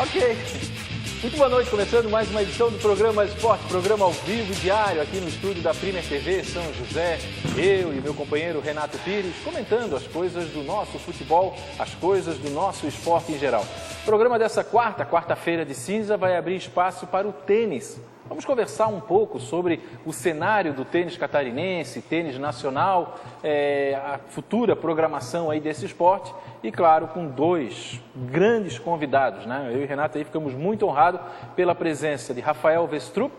Ok. Muito boa noite, começando mais uma edição do programa Esporte, programa ao vivo e diário aqui no estúdio da Premier TV São José. Eu e meu companheiro Renato Pires comentando as coisas do nosso futebol, as coisas do nosso esporte em geral. O programa dessa quarta-feira de cinza, vai abrir espaço para o tênis. Vamos conversar um pouco sobre o cenário do tênis catarinense, tênis nacional, a futura programação aí desse esporte e, claro, com dois grandes convidados, né? Eu e Renato aí ficamos muito honrados pela presença de Rafael Westrup,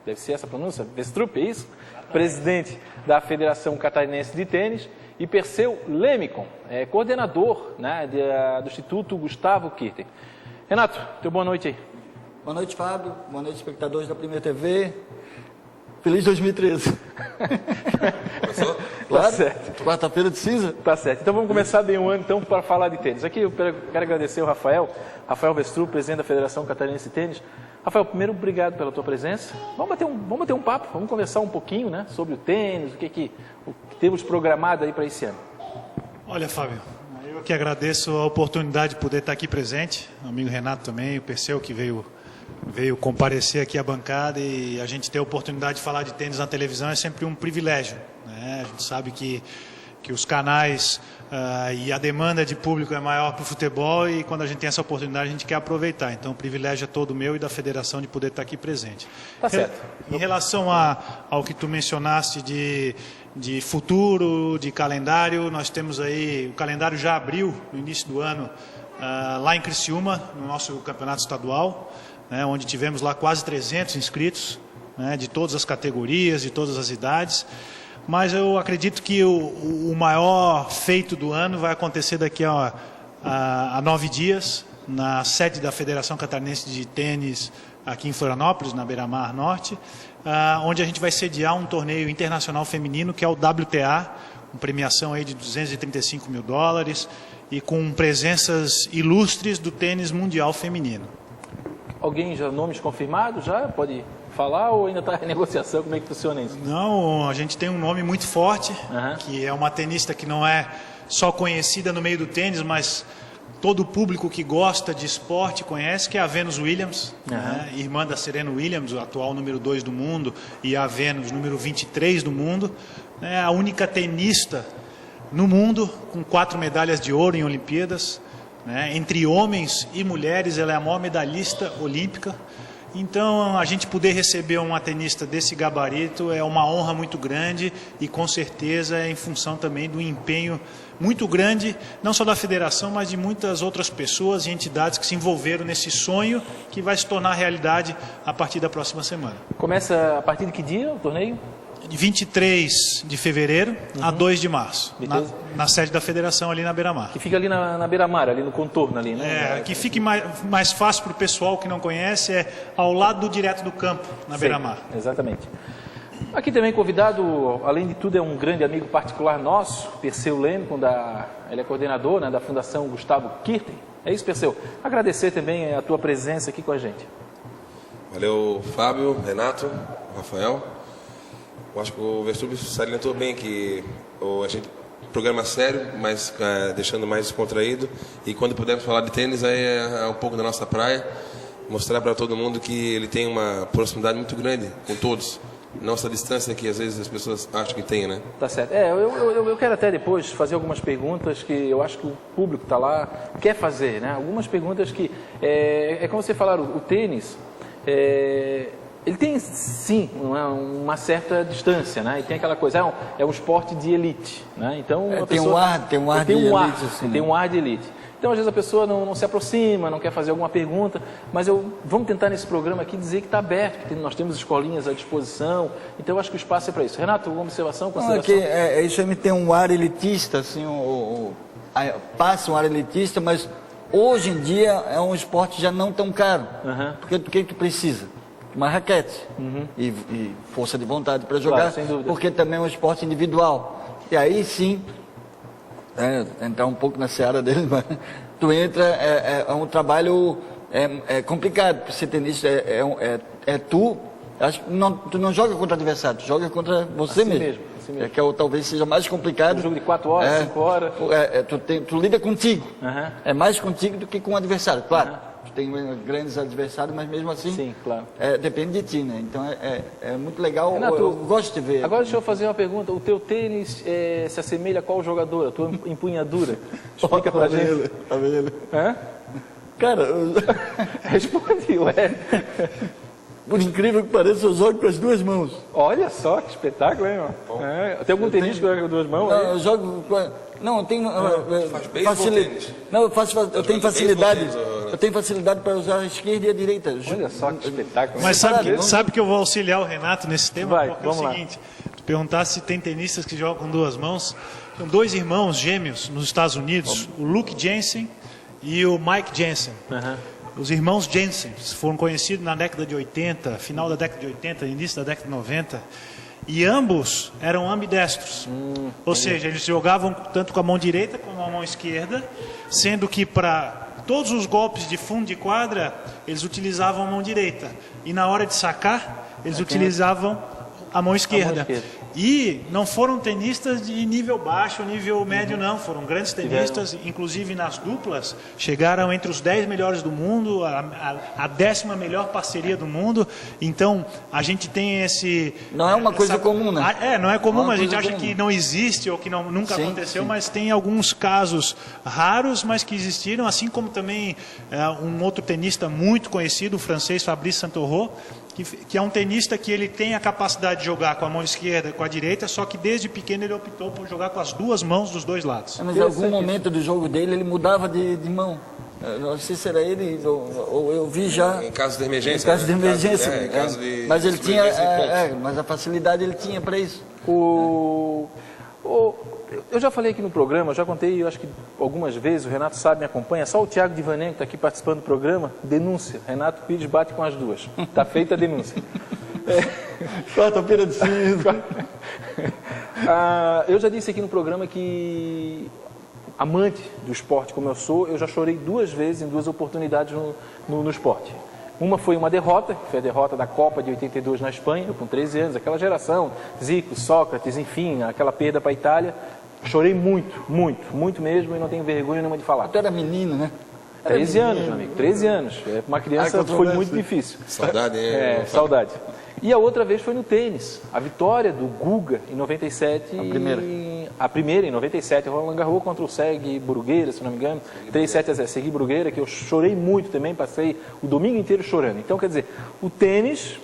deve ser essa a pronúncia, Westrup, é isso? Presidente da Federação Catarinense de Tênis, e Perseu Lemicon, coordenador, né, do Instituto Gustavo Kirten. Renato, teu boa noite aí. Boa noite, Fábio. Boa noite, espectadores da Premier TV. Feliz 2013. Começou? Claro, tá certo. Quarta-feira de cinza. Tá certo. Então vamos começar bem o ano então, para falar de tênis. Aqui eu quero agradecer o Rafael Westrup, presidente da Federação Catarinense de Tênis. Rafael, primeiro, obrigado pela tua presença. Vamos bater um papo, vamos conversar um pouquinho, né, sobre o tênis, o que temos programado aí para esse ano. Olha, Fábio, eu que agradeço a oportunidade de poder estar aqui presente. O amigo Renato também, o Perseu que veio comparecer aqui à bancada, e a gente ter a oportunidade de falar de tênis na televisão é sempre um privilégio, né? A gente sabe que os canais e a demanda de público é maior para o futebol, e quando a gente tem essa oportunidade a gente quer aproveitar. Então o privilégio é todo meu e da federação de poder estar aqui presente. Tá certo. Em relação ao que tu mencionaste de futuro, de calendário, nós temos aí, o calendário já abriu no início do ano, lá em Criciúma, no nosso campeonato estadual, né, onde tivemos lá quase 300 inscritos, né, de todas as categorias, de todas as idades. Mas eu acredito que o maior feito do ano vai acontecer daqui a 9 dias, na sede da Federação Catarinense de Tênis, aqui em Florianópolis, na Beira-Mar Norte, onde a gente vai sediar um torneio internacional feminino, que é o WTA, com premiação aí de $235 mil, e com presenças ilustres do tênis mundial feminino. Alguém já, nomes confirmados, já pode falar, ou ainda está em negociação? Como é que funciona isso? Não, a gente tem um nome muito forte, que é uma tenista que não é só conhecida no meio do tênis, mas todo o público que gosta de esporte conhece, que é a Venus Williams, né? Irmã da Serena Williams, o atual número 2 do mundo, e a Venus, número 23 do mundo. É a única tenista no mundo com 4 medalhas de ouro em Olimpíadas, né? Entre homens e mulheres, ela é a maior medalhista olímpica. Então, a gente poder receber uma tenista desse gabarito é uma honra muito grande, e com certeza é em função também do empenho muito grande, não só da federação, mas de muitas outras pessoas e entidades que se envolveram nesse sonho, que vai se tornar realidade a partir da próxima semana. Começa a partir de que dia o torneio? De 23 de fevereiro a 2 de março, na sede da federação ali na Beira-Mar. Que fica ali na Beira-Mar, ali no contorno ali, né? Que fique mais fácil para o pessoal que não conhece, é ao lado do direto do campo, na Beira-Mar. Exatamente. Aqui também convidado, além de tudo, é um grande amigo particular nosso, Perseu Lemicon, ele é coordenador, né, da Fundação Gustavo Kirten. É isso, Perseu? Agradecer também a tua presença aqui com a gente. Valeu, Fábio, Renato, Rafael. Eu acho que o Westrup salientou bem que o programa é sério, mas deixando mais descontraído. E quando pudermos falar de tênis, aí é um pouco da nossa praia. Mostrar para todo mundo que ele tem uma proximidade muito grande com todos. Não essa distância que às vezes as pessoas acham que tem, né? Tá certo. Eu quero até depois fazer algumas perguntas que eu acho que o público está lá, quer fazer, né? Algumas perguntas que, como você falaram, o tênis... ele tem, sim, uma certa distância, né? E tem aquela coisa, é um esporte de elite, né? Então, tem um ar de elite, assim. Tem um ar de elite. Então, às vezes a pessoa não se aproxima, não quer fazer alguma pergunta, mas vamos tentar nesse programa aqui dizer que está aberto, que nós temos escolinhas à disposição, então eu acho que o espaço é para isso. Renato, alguma observação, consideração? Isso aí tem um ar elitista, assim, passa um ar elitista, mas hoje em dia é um esporte já não tão caro, porque do que precisa? Uma raquete e força de vontade para jogar, claro, porque também é um esporte individual. E aí sim, entrar um pouco na seara dele, mas tu entra, é um trabalho complicado, para ser tenista, acho que tu não joga contra adversário, tu joga contra você assim mesmo. Assim mesmo. Que talvez seja mais complicado. Um jogo de 4 horas, 5 horas. Tu lida contigo, é mais contigo do que com o adversário, claro. tem grandes adversários, mas mesmo assim, sim, claro. Depende de ti, né? Então é muito legal, Renato, eu gosto de ver. Agora deixa eu fazer uma pergunta, o teu tênis se assemelha a qual jogador? A tua empunhadura? Explica pra gente. Tá vendo? Hã? Cara, Responde, ué. Por incrível que pareça, eu jogo com as duas mãos. Olha só, que espetáculo, hein, irmão? Tem algum tenista que joga com duas mãos? Não, eu jogo com Não, eu tenho tênis? Não, eu tenho facilidade. Tênis, Eu tenho facilidade para usar a esquerda e a direita. Olha só que espetáculo. Mas Separado, sabe que eu vou auxiliar o Renato nesse tema? Vai, porque é o vamos lá. seguinte, tu perguntasse se tem tenistas que jogam com duas mãos. Tem 2 irmãos gêmeos nos Estados Unidos, o Luke Jensen e o Mike Jensen. Os irmãos Jensen foram conhecidos na década de 80, final da década de 80, início da década de 90. E ambos eram ambidestros. Ou seja, eles jogavam tanto com a mão direita como a mão esquerda, sendo que para todos os golpes de fundo de quadra, eles utilizavam a mão direita. E na hora de sacar, eles utilizavam a mão esquerda. E não foram tenistas de nível baixo, nível médio, não. Foram grandes tenistas, inclusive nas duplas, chegaram entre os 10 melhores do mundo, a 10ª melhor parceria do mundo. Então, a gente tem esse... Não é uma coisa comum, né? Não é comum, mas a gente coisa acha comum. que não existe ou que nunca Sim, aconteceu, sim. mas tem alguns casos raros, mas que existiram, assim como também um outro tenista muito conhecido, o francês Fabrice Santoro, que é um tenista que ele tem a capacidade de jogar com a mão esquerda e com a direita, só que desde pequeno ele optou por jogar com as duas mãos dos dois lados. Mas em algum momento do jogo dele, ele mudava de mão. Eu não sei se era ele ou eu vi já... Em caso de emergência. Em caso de emergência. Em caso de mas ele tinha... sobrevivência em mas a facilidade ele tinha para isso. Eu já falei aqui no programa, já contei, eu acho que algumas vezes, o Renato sabe, me acompanha, só o Thiago Divanen, que está aqui participando do programa, denúncia. Renato Pires bate com as duas. Está feita a denúncia. Quarta-feira de cinza. Eu já disse aqui no programa que, amante do esporte como eu sou, eu já chorei 2 vezes em 2 oportunidades no esporte. Uma foi uma derrota, que foi a derrota da Copa de 82 na Espanha, eu com 13 anos, aquela geração, Zico, Sócrates, enfim, aquela perda para a Itália. Chorei muito mesmo e não tenho vergonha nenhuma de falar. Tu era menino, né? 13 anos, meu amigo, 13 anos. Para uma criança foi muito difícil. Saudade, hein? Saudade. E a outra vez foi no tênis. A vitória do Guga em 97. A primeira em 97, Roland Garros contra o Sergi Bruguera, se não me engano. 3-7-0. Sergi Bruguera, que eu chorei muito também, passei o domingo inteiro chorando. Então, quer dizer, o tênis,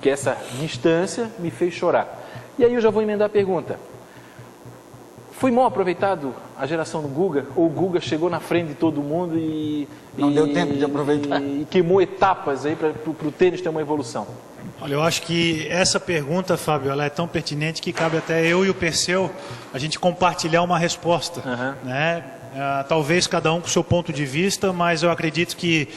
que essa distância, me fez chorar. E aí eu já vou emendar a pergunta. Foi mal aproveitado a geração do Guga? Ou o Guga chegou na frente de todo mundo Não deu tempo de aproveitar? E queimou etapas aí para o tênis ter uma evolução? Olha, eu acho que essa pergunta, Fábio, ela é tão pertinente que cabe até eu e o Perseu a gente compartilhar uma resposta, né? Talvez cada um com o seu ponto de vista, mas eu acredito que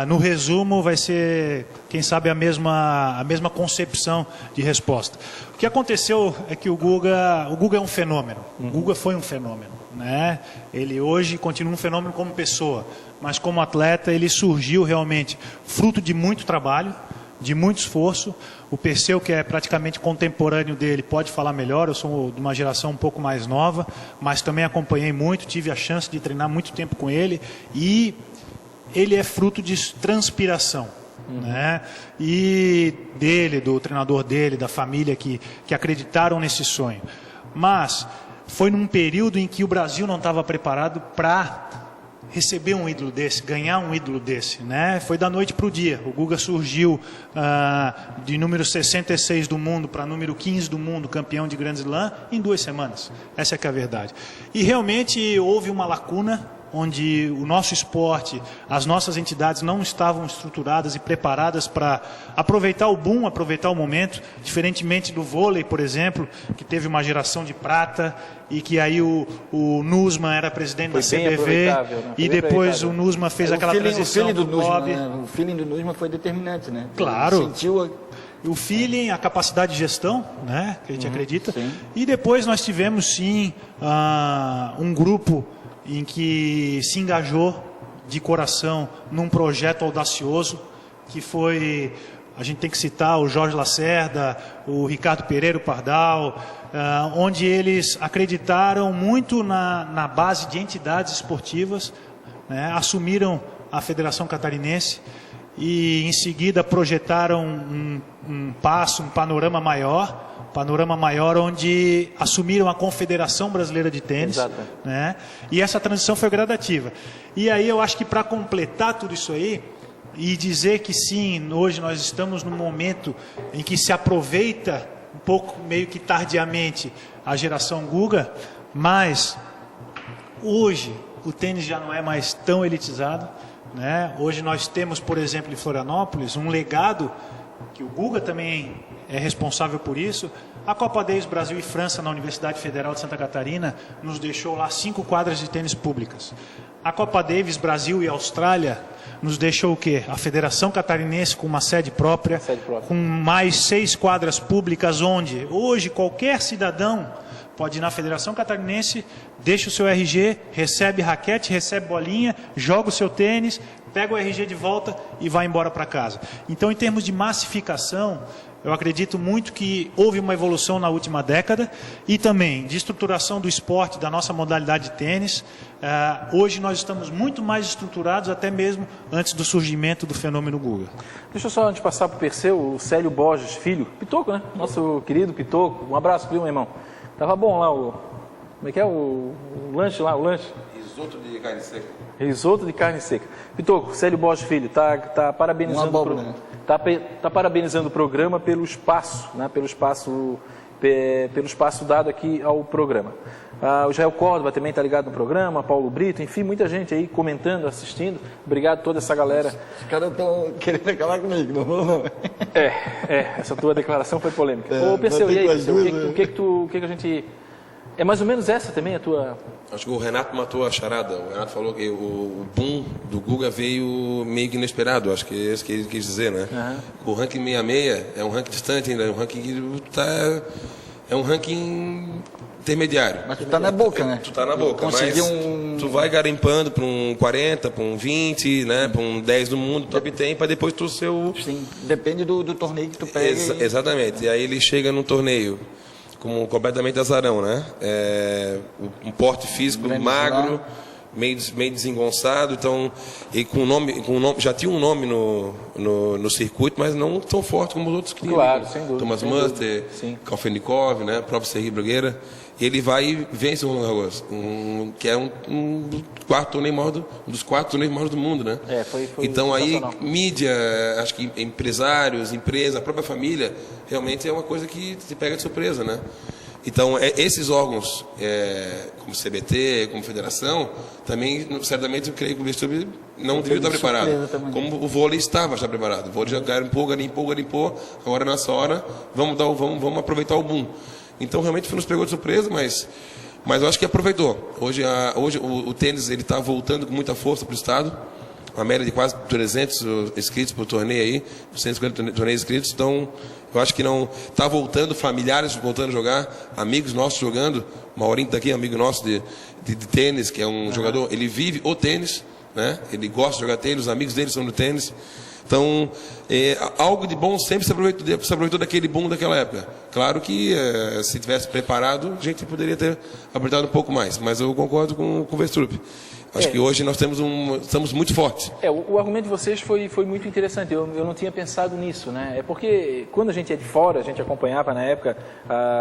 no resumo vai ser, quem sabe, a mesma concepção de resposta. O que aconteceu é que o Guga é um fenômeno. O Guga foi um fenômeno, né? Ele hoje continua um fenômeno como pessoa, mas como atleta ele surgiu realmente fruto de muito trabalho, de muito esforço. O Perseu, que é praticamente contemporâneo dele, pode falar melhor. Eu sou de uma geração um pouco mais nova, mas também acompanhei muito, tive a chance de treinar muito tempo com ele, e ele é fruto de transpiração, né? E dele, do treinador dele, da família que acreditaram nesse sonho. Mas foi num período em que o Brasil não estava preparado para receber um ídolo desse, ganhar um ídolo desse, né? Foi da noite para o dia. O Guga surgiu de número 66 do mundo para número 15 do mundo, campeão de Grand Slam, em 2 semanas. Essa é que é a verdade. E realmente houve uma lacuna onde o nosso esporte, as nossas entidades não estavam estruturadas e preparadas para aproveitar o boom, aproveitar o momento, diferentemente do vôlei, por exemplo, que teve uma geração de prata e que aí o Nussmann era presidente da CBV, né? E depois o Nussmann fez aquela transição do hobby. O feeling do Nussmann foi determinante, né? Claro. Ele sentiu o feeling, a capacidade de gestão, né, que a gente acredita. Sim. E depois nós tivemos, sim, um grupo em que se engajou de coração num projeto audacioso, que foi, a gente tem que citar o Jorge Lacerda, o Ricardo Pereira, o Pardal, onde eles acreditaram muito na base de entidades esportivas, né, assumiram a Federação Catarinense e em seguida projetaram um panorama maior onde assumiram a Confederação Brasileira de Tênis, né? E essa transição foi gradativa. E aí eu acho que para completar tudo isso aí e dizer que sim, hoje nós estamos num momento em que se aproveita um pouco, meio que tardiamente, a geração Guga, mas hoje o tênis já não é mais tão elitizado, né? Hoje nós temos, por exemplo, em Florianópolis, um legado que o Guga também é responsável por isso. A Copa Davis Brasil e França na Universidade Federal de Santa Catarina nos deixou lá 5 quadras de tênis públicas. A Copa Davis Brasil e Austrália nos deixou o quê? A Federação Catarinense com uma sede própria, com mais 6 quadras públicas, onde hoje qualquer cidadão pode ir na Federação Catarinense, deixa o seu RG, recebe raquete, recebe bolinha, joga o seu tênis, pega o RG de volta e vai embora para casa. Então, em termos de massificação, eu acredito muito que houve uma evolução na última década e também de estruturação do esporte, da nossa modalidade de tênis. Hoje nós estamos muito mais estruturados, até mesmo antes do surgimento do fenômeno Guga. Deixa eu só, antes de passar para o Perseu, o Célio Borges Filho, Pitoco, né? Nosso querido Pitoco. Um abraço, meu irmão. Tava bom lá como é que é o lanche lá, o lanche? Risoto de carne seca. Risoto de carne seca. Pitoco, Célio Borges Filho, tá parabenizando tá parabenizando o programa pelo espaço, né? Pelo espaço dado aqui ao programa. O Israel Córdoba também está ligado no programa, Paulo Brito, enfim, muita gente aí comentando, assistindo. Obrigado a toda essa galera. Os caras estão querendo acabar comigo, não. Essa tua declaração foi polêmica. Ô, Perseu, e aí, o que a gente... É mais ou menos essa também a tua... Acho que o Renato matou a charada. O Renato falou que o boom do Guga veio meio que inesperado. Acho que é isso que ele quis dizer, né? Uhum. O ranking 66 é um ranking distante ainda, é um ranking que é um ranking intermediário. Mas tu tá na boca, né? Tu tá na boca, mas tu vai garimpando para um 40, para um 20, né? Para um 10 do mundo, top 10, para depois tu ser o... Sim, depende do torneio que tu pega. Exatamente. E aí ele chega num torneio como completamente azarão, né? Um porte físico magro, meio desengonçado, então, e com nome, já tinha um nome no circuito, mas não tão forte como os outros que claro, sem dúvida. Thomas Muster, Kalfenikov, né? O próprio Sergi Bruguera. Ele vai e vence o Roland Garros, que é um dos 4 torneios maiores do mundo, né? Foi então aí, mídia, acho que empresários, empresa, a própria família, realmente é uma coisa que te pega de surpresa, né? Então, esses órgãos, como CBT, como federação, também, certamente, eu creio que o Vestubi não devia estar preparado. Como o vôlei estava já preparado. O vôlei já garimpou, agora é nossa hora, vamos aproveitar o boom. Então, realmente, nos pegou de surpresa, mas eu acho que aproveitou. Hoje o tênis está voltando com muita força para o estado. Uma média de quase 300 inscritos por torneio aí, 250 torneios inscritos. Então, eu acho que não está voltando, familiares voltando a jogar, amigos nossos jogando. O Maurinho está aqui, amigo nosso de tênis, que é um jogador, ele vive o tênis, né? Ele gosta de jogar tênis, os amigos dele são do tênis. Então, algo de bom sempre se aproveitou daquele boom daquela época. Claro que, se tivesse preparado, a gente poderia ter apertado um pouco mais. Mas eu concordo com o Vestrup. Acho que hoje nós estamos muito fortes. O argumento de vocês foi muito interessante. Eu não tinha pensado nisso, né? É porque quando a gente é de fora, a gente acompanhava na época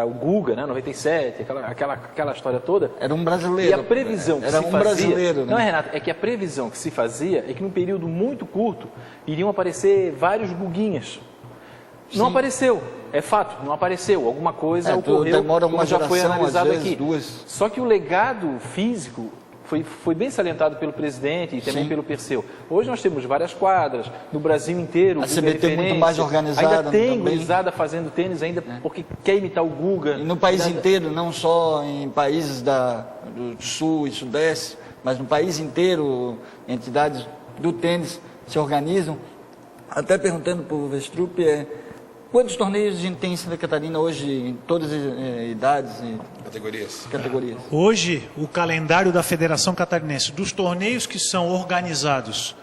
o Guga, né? 97, aquela história toda. Era um brasileiro. E a previsão que se fazia... brasileiro, né? Não, Renato, é que a previsão que se fazia é que num período muito curto iriam aparecer vários Guguinhas. Não apareceu. É fato, não apareceu. Alguma coisa ocorreu, como já foi analisado aqui. Só que o legado físico foi bem salientado pelo presidente e também pelo Perseu. Hoje nós temos várias quadras, no Brasil inteiro. A CBT muito mais organizada. Ainda tem gurizada fazendo tênis ainda porque quer imitar o Guga. E no país inteiro, não só em países do sul e sudeste, mas no país inteiro, entidades do tênis se organizam. Até perguntando para o Vestrup, quantos torneios a gente tem em Santa Catarina hoje, em todas as idades e categorias? Hoje, o calendário da Federação Catarinense, dos torneios que são organizados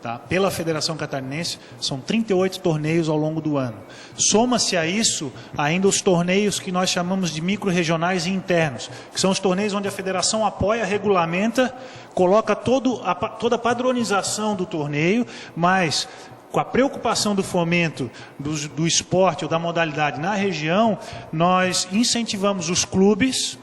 tá? Pela Federação Catarinense, são 38 torneios ao longo do ano. Soma-se a isso ainda os torneios que nós chamamos de micro-regionais e internos, que são os torneios onde a federação apoia, regulamenta, coloca toda a padronização do torneio, mas com a preocupação do fomento do esporte ou da modalidade na região, nós incentivamos os clubes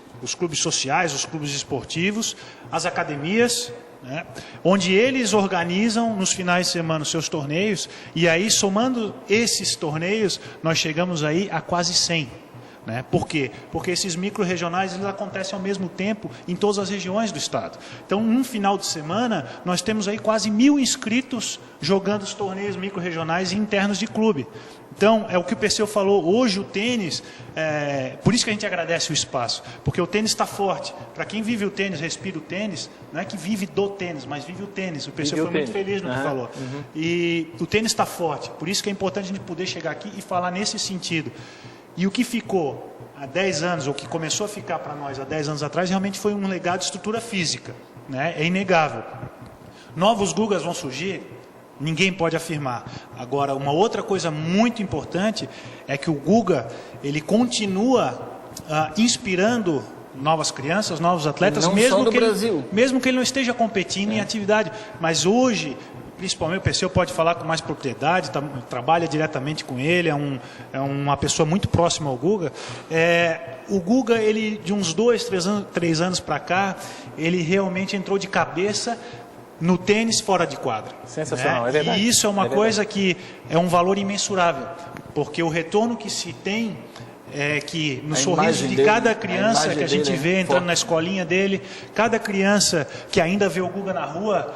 sociais, os clubes esportivos, as academias, né, onde eles organizam nos finais de semana os seus torneios, e aí somando esses torneios, nós chegamos aí a quase 100. Né? Por quê? Porque esses micro-regionais eles acontecem ao mesmo tempo em todas as regiões do estado. Então, num final de semana, nós temos aí quase 1.000 inscritos jogando os torneios micro-regionais e internos de clube. Então, é o que o Perseu falou, hoje o tênis, por isso que a gente agradece o espaço, porque o tênis está forte. Para quem vive o tênis, respira o tênis, não é que vive do tênis, mas vive o tênis. O Perseu foi muito feliz no que falou. E o tênis está forte, por isso que é importante a gente poder chegar aqui e falar nesse sentido. E o que ficou há 10 anos, ou que começou a ficar para nós há 10 anos atrás, realmente foi um legado de estrutura física. Né? É inegável. Novos Gugas vão surgir? Ninguém pode afirmar. Agora, uma outra coisa muito importante é que o Guga, ele continua inspirando novas crianças, novos atletas, mesmo que ele não esteja competindo em atividade. Mas hoje, principalmente o Perseu pode falar com mais propriedade, trabalha diretamente com ele, é uma pessoa muito próxima ao Guga. O Guga, ele, de uns 3 anos para cá, ele realmente entrou de cabeça no tênis fora de quadra. Sensacional, né? É verdade. E isso é uma coisa que é um valor imensurável, porque o retorno que se tem é que no sorriso de cada criança que a gente vê entrando na escolinha dele, cada criança que ainda vê o Guga na rua,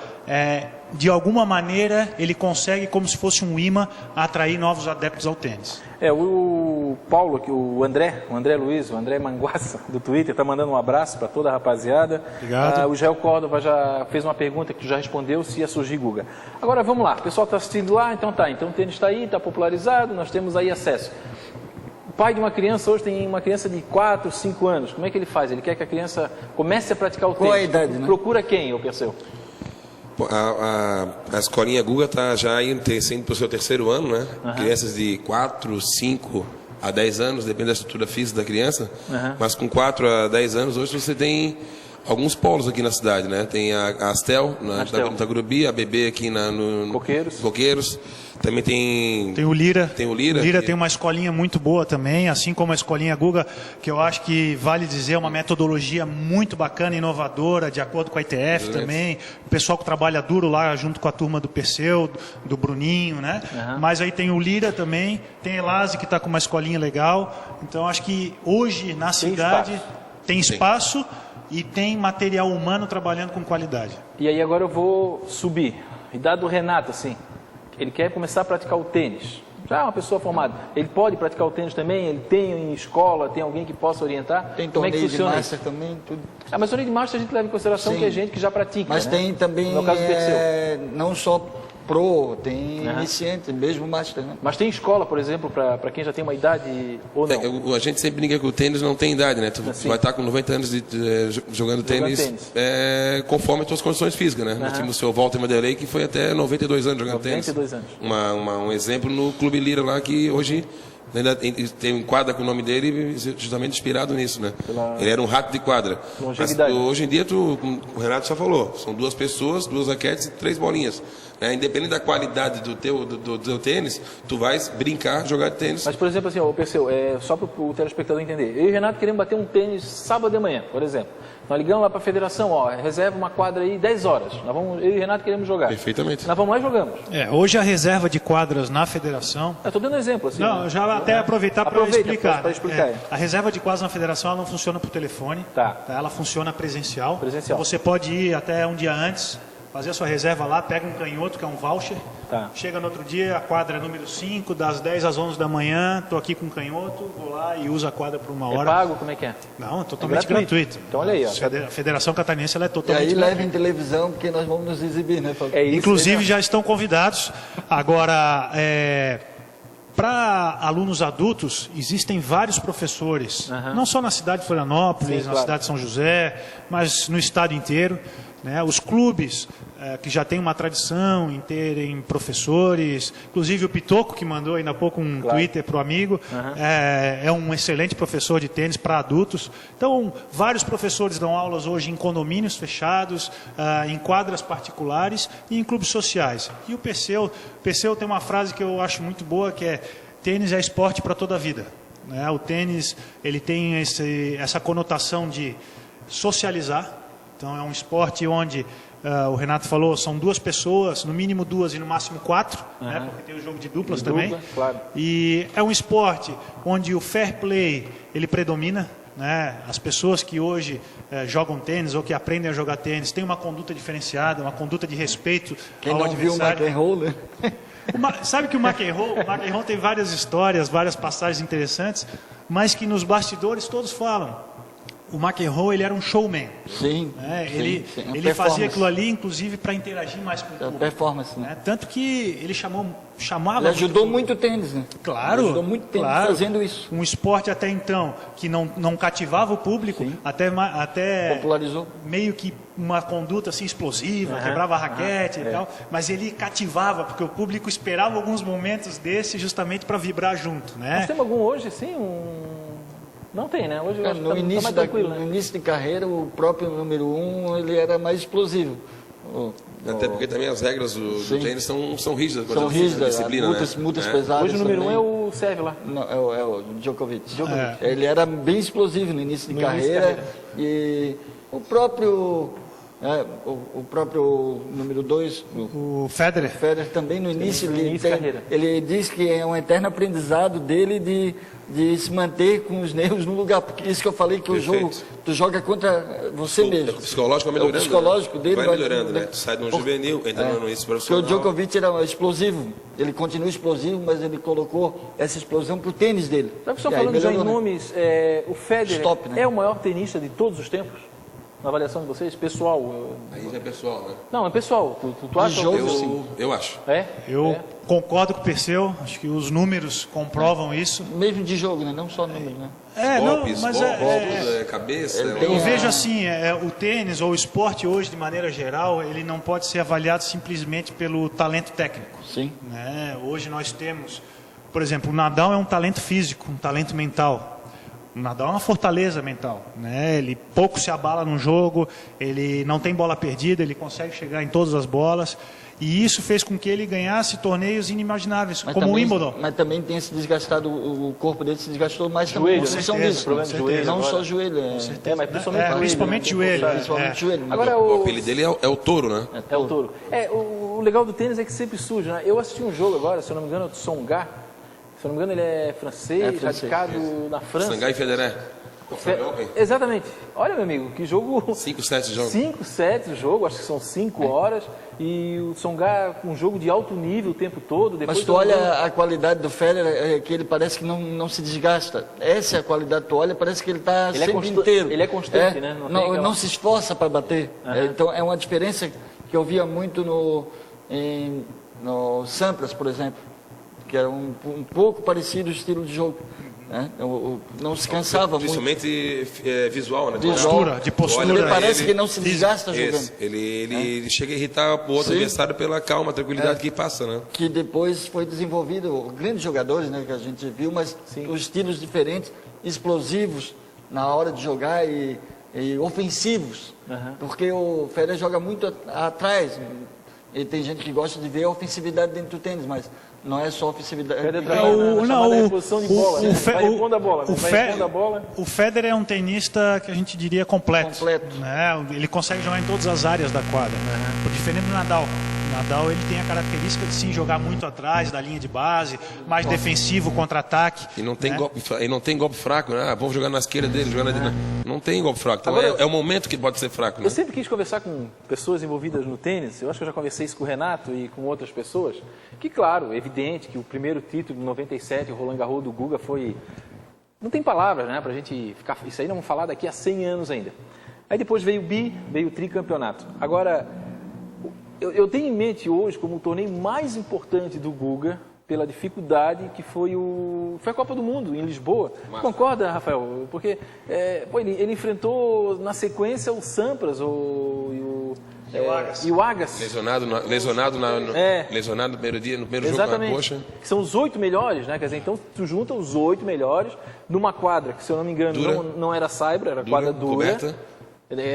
de alguma maneira ele consegue, como se fosse um imã, atrair novos adeptos ao tênis. O Paulo, o André Luiz, o André Manguaça, do Twitter, está mandando um abraço para toda a rapaziada. Obrigado. O Jael Córdova já fez uma pergunta que tu já respondeu, se ia surgir Guga. Agora vamos lá, o pessoal está assistindo lá, então o tênis está aí, está popularizado, nós temos aí acesso. O pai de uma criança hoje tem uma criança de 4, 5 anos, como é que ele faz? Ele quer que a criança comece a praticar o tênis. Qual a idade, né? Procura quem, Perseu? A escolinha Guga está já indo para o seu 3º ano, né? Crianças de 4, 5 a 10 anos, depende da estrutura física da criança. Mas com 4 a 10 anos, hoje você tem alguns polos aqui na cidade, né? Tem a Astel, na Itagurubi, a BB aqui no Coqueiros. Também tem o Lira. O Lira tem uma escolinha muito boa também, assim como a escolinha Guga, que eu acho que vale dizer, uma metodologia muito bacana, inovadora, de acordo com a ITF também. O pessoal que trabalha duro lá junto com a turma do Perseu, do Bruninho, né? Mas aí tem o Lira também, tem a Elase que está com uma escolinha legal. Então acho que hoje na cidade tem espaço e tem material humano trabalhando com qualidade. E aí agora eu vou subir. Idade do Renato, assim. Ele quer começar a praticar o tênis. Já é uma pessoa formada. Ele pode praticar o tênis também? Ele tem em escola? Tem alguém que possa orientar? Tem Como torneio é que funciona de Master também, tudo. Mas torneio de Master a gente leva em consideração que é gente que já pratica. Mas né? tem também, no caso do Perseu. não só pro, tem iniciante, mesmo Master. Né? Mas tem escola, por exemplo, para quem já tem uma idade ou não? A gente sempre brinca que o tênis não tem idade, né? Tu vai estar com 90 anos jogando tênis. Conforme as tuas condições físicas, né? Nós tínhamos o seu Walter Madeley, que foi até 92 anos jogando tênis. 92 anos. Um exemplo no Clube Lira lá, que hoje ainda tem um quadra com o nome dele, justamente inspirado nisso, né? Ele era um rato de quadra. Mas, hoje em dia, como o Renato já falou, são 2 pessoas, 2 raquetes e 3 bolinhas. Independente da qualidade do teu tênis, tu vais brincar, jogar de tênis. Mas, por exemplo, assim, Perseu, só para o telespectador entender, eu e o Renato queremos bater um tênis sábado de manhã, por exemplo. Nós ligamos lá para a federação, reserva uma quadra aí 10 horas. Eu e o Renato queremos jogar. Perfeitamente. Nós vamos lá e jogamos. Hoje a reserva de quadras na federação... Eu estou dando um exemplo. Assim, não, já até aproveitar para explicar. Para explicar. A reserva de quadras na federação ela não funciona por telefone. Ela funciona presencial. Você pode ir até um dia antes, fazer a sua reserva lá, pega um canhoto, que é um voucher. Chega no outro dia, a quadra é número 5, das 10 às 11 da manhã, estou aqui com um canhoto, vou lá e uso a quadra por 1 hora. É pago? Como é que é? Não, é totalmente gratuito. Então olha aí. A Federação Catarinense ela é totalmente gratuita. E aí leva em televisão, porque nós vamos nos exibir, né? Inclusive já estão convidados. Agora, para alunos adultos, existem vários professores, não só na cidade de Florianópolis, na cidade de São José, mas no estado inteiro. né? Os clubes que já têm uma tradição em terem professores, inclusive o Pitoco, que mandou ainda há pouco um Twitter para o amigo, é um excelente professor de tênis para adultos. Então, vários professores dão aulas hoje em condomínios fechados, em quadras particulares e em clubes sociais. E o Perseu tem uma frase que eu acho muito boa, que é: tênis é esporte para toda a vida. Né? O tênis ele tem essa conotação de socializar. Então, é um esporte onde, o Renato falou, são 2 pessoas, no mínimo 2 e no máximo 4, né? Porque tem o jogo de duplas também. Claro. E é um esporte onde o fair play ele predomina. Né? As pessoas que hoje jogam tênis ou que aprendem a jogar tênis têm uma conduta diferenciada, uma conduta de respeito Quem ao não viu o adversário. McEnroe, né? Sabe que o McEnroe tem várias histórias, várias passagens interessantes, mas que nos bastidores todos falam. O McEnroe ele era um showman. Sim. Né? Sim. Ele fazia aquilo ali, inclusive, para interagir mais com o público. Performance, né? Tanto que ele chamava... Ele ajudou muito o tênis, né? Claro. Ele ajudou muito o tênis fazendo isso. Um esporte até então que não cativava o público, até popularizou. Meio que uma conduta assim explosiva, quebrava a raquete e tal, mas ele cativava, porque o público esperava alguns momentos desse justamente para vibrar junto, né? Nós temos algum hoje, sim? Não tem, né? Hoje eu acho que tá mais tranquilo, né? No início de carreira, o próprio número 1 ele era mais explosivo. Até porque também as regras do tênis são rígidas. São rígidas, disciplina, multas pesadas. Hoje o número também. 1 é o Sérvio lá. Não, é o Djokovic. Ele era bem explosivo no início de carreira. E o próprio número 2, o Federer. Também no início, carreira. Ele diz que é um eterno aprendizado dele de se manter com os nervos no lugar, porque isso que eu falei, que Perfeito. o jogo, tu joga contra você mesmo. O psicológico vai melhorando. O psicológico dele vai melhorando, né? Tu sai de um juvenil, entra no início Porque profissional. o Djokovic era explosivo, ele continua explosivo, mas ele colocou essa explosão pro tênis dele. Sabe que só E aí falando já em melhorou, né? nomes, o Federer Stop, né? é o maior tenista de todos os tempos? Na avaliação de vocês? Pessoal? Aí já é pessoal, né? Não, é pessoal. Tu acha? jogo, Eu acho. Eu concordo com o Perseu, acho que os números comprovam isso. Mesmo de jogo, né? Não só número, né? Golpes, mas cabeça. eu vejo assim, o tênis ou o esporte hoje, de maneira geral, ele não pode ser avaliado simplesmente pelo talento técnico. Sim. Né? Hoje nós temos, por exemplo, o Nadal é um talento físico, um talento mental. O Nadal é uma fortaleza mental, né? Ele pouco se abala num jogo, ele não tem bola perdida, ele consegue chegar em todas as bolas. E isso fez com que ele ganhasse torneios inimagináveis, como o Wimbledon. Mas também tem se desgastado, o corpo dele se desgastou mais Joelho, também. né? São Certeza, disso, problema de joelho não agora. só joelho. Mas principalmente joelho. Principalmente joelho. Principalmente joelho. Agora, O apelido dele é o touro, né? É o touro. O legal do tênis é que sempre surge, né? Eu assisti um jogo agora, se eu não me engano, do Tsonga. Se eu não me engano, ele é francês, radicado na França. Sangai e Federer. Exatamente. Olha, meu amigo, que jogo... 5 sets de jogo. 5 sets de jogo, acho que são 5 horas. E o Tsonga com um jogo de alto nível o tempo todo. Depois Mas tu olha a qualidade do Federer, que ele parece que não se desgasta. Essa é a qualidade, tu olha, parece que ele está sempre inteiro. Ele é constante, né? Não se esforça para bater. Então é uma diferença que eu via muito no Sampras, por exemplo, que era um pouco parecido o estilo de jogo. Né? Não se cansava Principalmente visual, né? De postura. Ele parece que não se desgasta jogando. Ele chega a irritar o outro adversário pela calma, tranquilidade que passa, né? Que depois foi desenvolvido, grandes jogadores, né, que a gente viu, mas os estilos diferentes, explosivos na hora de jogar e ofensivos. Porque o Federer joga muito atrás. E tem gente que gosta de ver a ofensividade dentro do tênis, mas não é só ofensividade. O Federer é um tenista que a gente diria completo. Né? Ele consegue jogar em todas as áreas da quadra. Diferente do Nadal. O Nadal ele tem a característica de sim jogar muito atrás da linha de base, mais defensivo, contra-ataque. E não tem golpe fraco, né? Vamos jogar na esquerda dele, jogar na direita. Não tem golpe fraco. Então é o momento que pode ser fraco. Né? Eu sempre quis conversar com pessoas envolvidas no tênis. Eu acho que eu já conversei isso com o Renato e com outras pessoas. Que, claro, é evidente que o primeiro título de 97, o Roland Garros do Guga, foi... Não tem palavras, né? Pra gente ficar... Isso aí não vamos falar daqui a 100 anos ainda. Aí depois veio o tricampeonato. Agora... Eu tenho em mente hoje como o torneio mais importante do Guga, pela dificuldade que foi a Copa do Mundo, em Lisboa. Concorda, Rafael? Porque ele enfrentou na sequência o Sampras, E o Agassi. Lesionado no primeiro dia, no primeiro Exatamente. jogo na coxa. Que são os 8 melhores, né? Quer dizer, então tu junta os 8 melhores numa quadra, que se eu não me engano não era saibra, era quadra dura. Coberta.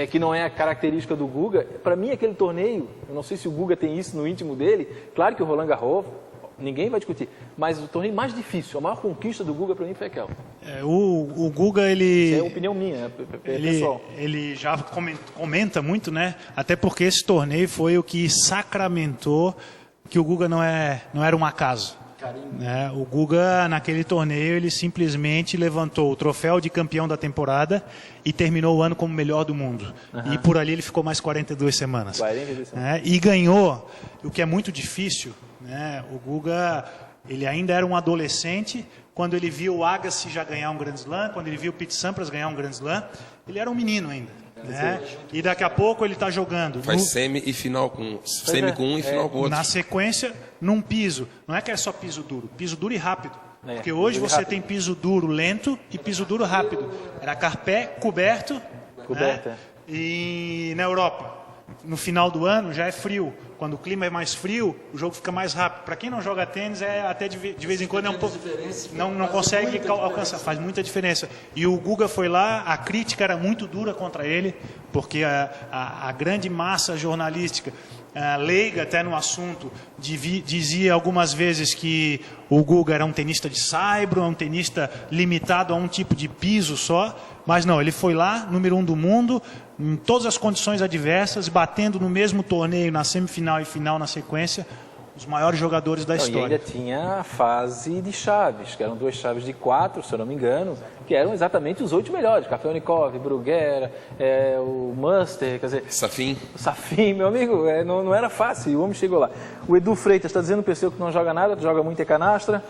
Que não é a característica do Guga. Para mim, aquele torneio, eu não sei se o Guga tem isso no íntimo dele, claro que o Roland Garros, ninguém vai discutir, mas o torneio mais difícil, a maior conquista do Guga para mim foi aquela. O Guga, ele... Isso é opinião minha, pessoal. Ele já comenta muito, né? Até porque esse torneio foi o que sacramentou que o Guga não era um acaso. Né? O Guga, naquele torneio, ele simplesmente levantou o troféu de campeão da temporada e terminou o ano como melhor do mundo. E por ali ele ficou mais 42 semanas. 42 semanas. E ganhou, o que é muito difícil, né? O Guga, ele ainda era um adolescente quando ele viu o Agassi já ganhar um Grand Slam, quando ele viu o Pete Sampras ganhar um Grand Slam. Ele era um menino ainda. Né? E daqui a pouco ele está jogando. Faz semi e final com semi com um e final com outro. Na sequência, num piso. Não é que é só piso duro e rápido. Porque hoje você tem piso duro lento e piso duro rápido. Era carpé coberto. Né? E na Europa, no final do ano já é frio. Quando o clima é mais frio, o jogo fica mais rápido. Para quem não joga tênis, até de vez em quando é um pouco... Não consegue alcançar, faz muita diferença. E o Guga foi lá, a crítica era muito dura contra ele, porque a grande massa jornalística, leiga até no assunto, dizia algumas vezes que o Guga era um tenista de saibro, um tenista limitado a um tipo de piso só. Mas não, ele foi lá, número 1 do mundo, em todas as condições adversas, batendo no mesmo torneio, na semifinal e final na sequência, os maiores jogadores da história. E ainda tinha a fase de chaves, que eram 2 chaves de 4, se eu não me engano, que eram exatamente os 8 melhores. Kafelnikov, Bruguera, o Munster, quer dizer... Safin. O Safin, meu amigo, não era fácil, e o homem chegou lá. O Edu Freitas está dizendo, Perseu, que não joga nada, joga muito é canastra.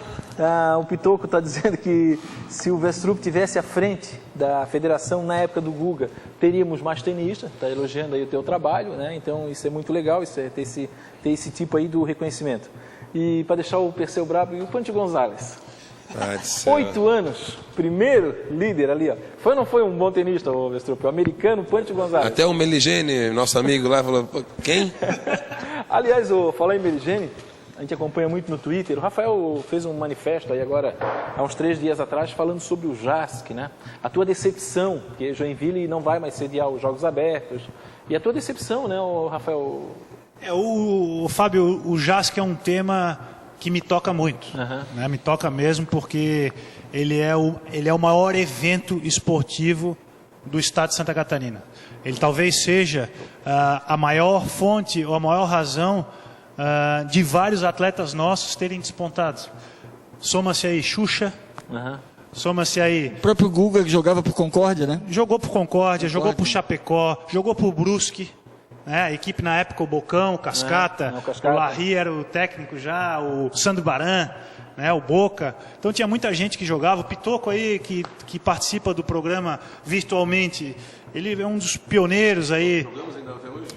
O Pitoco está dizendo que se o Westrup tivesse à frente da federação na época do Guga, teríamos mais tenistas. Está elogiando aí o teu trabalho, né? Então isso é muito legal, isso é ter esse tipo aí do reconhecimento. E para deixar o Perseu brabo, e o Pancho Gonzalez? 8 anos, primeiro líder ali, ó. Foi ou não foi um bom tenista, o Westrup? O americano Pancho Gonzalez. Até o Meligeni, nosso amigo lá, falou, quem? Aliás, falar em Meligeni, a gente acompanha muito no Twitter. O Rafael fez um manifesto aí agora, há uns 3 dias atrás, falando sobre o JASC, né? A tua decepção, que Joinville não vai mais sediar os Jogos Abertos. E a tua decepção, né, Rafael? Fábio, o JASC é um tema que me toca muito. Né? Me toca mesmo porque ele é o maior evento esportivo do estado de Santa Catarina. Ele talvez seja a maior fonte ou a maior razão de vários atletas nossos terem despontado. Soma-se aí Xuxa, soma-se aí... O próprio Guga, que jogava por Concórdia, né? Jogou por Concórdia, jogou por Chapecó, jogou por Brusque. A equipe na época, o Bocão, o Cascata, o Larry era o técnico já, o Sandro Baran, né, o Boca. Então tinha muita gente que jogava. O Pitoco aí, que participa do programa virtualmente, ele é um dos pioneiros aí.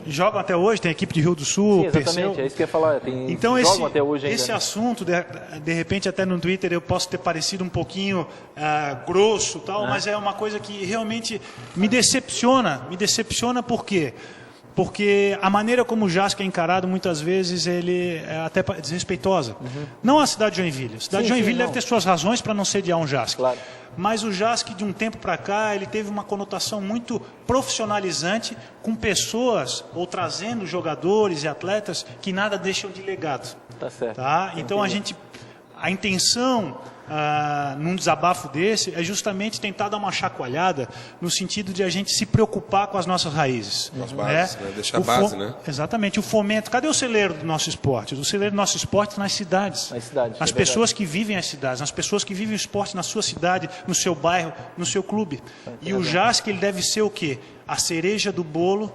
Jogam até hoje, tem a equipe de Rio do Sul. Sim, exatamente, é isso que eu ia falar. Então jogam até hoje ainda, esse assunto, de repente até no Twitter eu posso ter parecido um pouquinho grosso, tal, mas é uma coisa que realmente me decepciona. Me decepciona por quê? Porque a maneira como o JASC é encarado, muitas vezes, ele é até desrespeitosa. Não a cidade de Joinville. A cidade de Joinville deve ter suas razões para não sediar um JASC. Claro. Mas o JASC, de um tempo para cá, ele teve uma conotação muito profissionalizante, com pessoas, ou trazendo jogadores e atletas, que nada deixam de legado. Tá certo. Tá? Então, a intenção... num desabafo desse, é justamente tentar dar uma chacoalhada no sentido de a gente se preocupar com as nossas raízes. As bases, né? Deixar a base, né? Exatamente, o fomento. Cadê o celeiro do nosso esporte? O celeiro do nosso esporte nas cidades. Nas pessoas que vivem as cidades, nas pessoas que vivem o esporte na sua cidade, no seu bairro, no seu clube. E o JASC, ele deve ser o quê? A cereja do bolo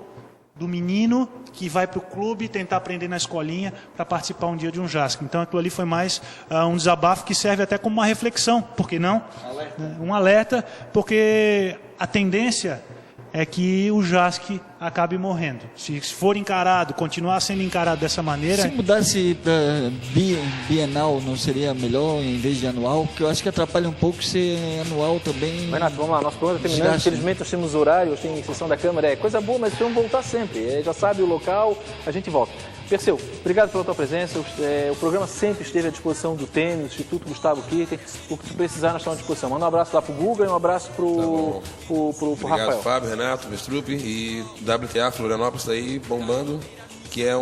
do menino que vai para o clube tentar aprender na escolinha para participar um dia de um JASC. Então aquilo ali foi mais um desabafo que serve até como uma reflexão, por que não? Um alerta, porque a tendência é que o JASC acabe morrendo. Se for encarado, continuar sendo encarado dessa maneira... Se mudasse para bienal, não seria melhor em vez de anual? Porque eu acho que atrapalha um pouco ser anual também. Renato, vamos lá, nosso programa está terminando. Infelizmente nós temos horário, tem sessão da Câmara, é coisa boa, mas vamos voltar sempre. Já sabe o local, a gente volta. Perseu, obrigado pela tua presença. O programa sempre esteve à disposição do tênis, Instituto Gustavo Kirten. O que tu precisar, nós estamos à disposição. Manda um abraço lá pro Guga e um abraço pro Rafael. Obrigado, Fábio, Renato, Vestrup e WTA Florianópolis aí bombando, que é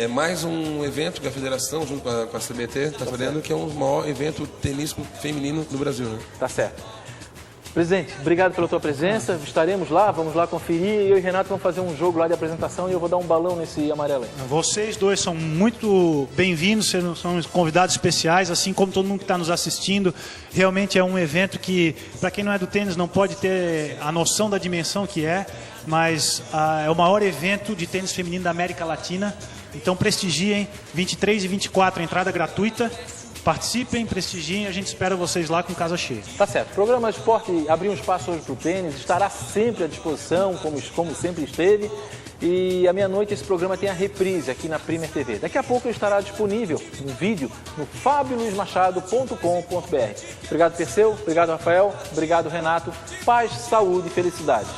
mais um evento que a federação, junto com a CBT, está fazendo, que é o maior evento tenístico feminino do Brasil. Né? Tá certo. Presidente, obrigado pela tua presença. Estaremos lá, vamos lá conferir. Eu e Renato vamos fazer um jogo lá de apresentação e eu vou dar um balão nesse amarelo aí. Vocês dois são muito bem-vindos, são convidados especiais, assim como todo mundo que está nos assistindo. Realmente é um evento que, para quem não é do tênis, não pode ter a noção da dimensão que é, mas é o maior evento de tênis feminino da América Latina. Então prestigiem, 23 e 24, entrada gratuita. Participem, prestigiem, a gente espera vocês lá com casa cheia. Tá certo. O programa Esporte abriu um espaço hoje para o tênis, estará sempre à disposição, como sempre esteve. E à meia-noite esse programa tem a reprise aqui na Premier TV. Daqui a pouco estará disponível um vídeo no fabioluismachado.com.br. Obrigado, Perseu. Obrigado, Rafael. Obrigado, Renato. Paz, saúde e felicidade.